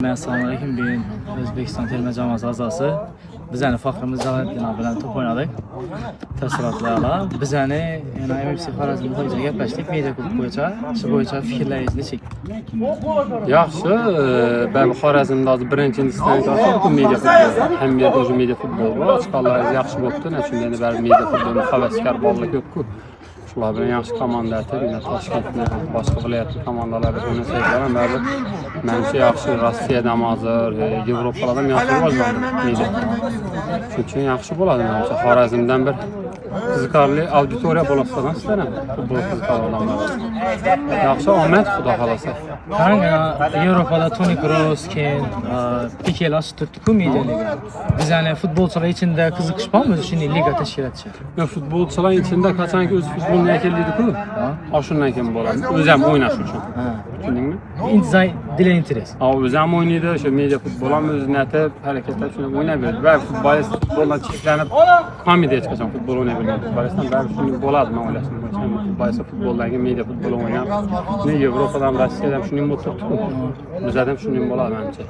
Assalamu alaykum. Bugün O'zbekiston terma jamoasi a'zosi bizani faxrimiz Zalaliddinov bilan to'p o'ynadik. Taassurotlar. Bizani yana MFC Xorazm bo'yicha gaplashdik. Media klub bo'yicha, shu bo'yicha fikrlaringizni chek. Yaxshi, ben Xorazmda hozir birinchi instansiyada o'qib media futbol. Hamma o'zi media futbol bor. Chiqarlaringiz yaxshi bo'pti. Chunki endi baribir media futbolni havaskor bolalar ko'p-ku. Shular bilan yaxshi komanda etib, Toshkentni, boshqa viloyat komandalarga o'ynasaylar, baribir menimcha yaxshi Rossiyadan hozir, Yevropalardan yaxshi rivojlanadi. Shuning uchun yaxshi bo'ladi menimcha. Xorazmdan bir qiziqarli auditoriya bo'lsa-da sizlar futbol qiziqarli odamlar. Yaxshi omad xudo xolasa. Qarang, Yevropada Toni Kroos, keyin Pikelar turibdi-ku mediaga. Bizani futbolchilar ichida qiziqish bormi shuni liga tashkil etish? Futbolchilar ichida qachonki o'z futbolini yakunlaydi-ku. Shundan keyin bo'ladi. O'zi ham o'ynash uchun. Tushundingmi? Intizay dila interes. O'zi ham o'ynaydi, o'sha media futbol ham o'zini atib, harakatlar shuni o'ynayveradi. Va futbolist futboldan cheklanib qolmaydi hech qachon futbol o'ynayveradi. Futbolistdan baribir shuni bo'ladi men o'ylashim. Futbolist futboldagi media futbol o'ynab, Yevropadan, Rossiyadan shuning bo'lib turibdi-ku. Bizda ham shuning bo'ladi menimcha.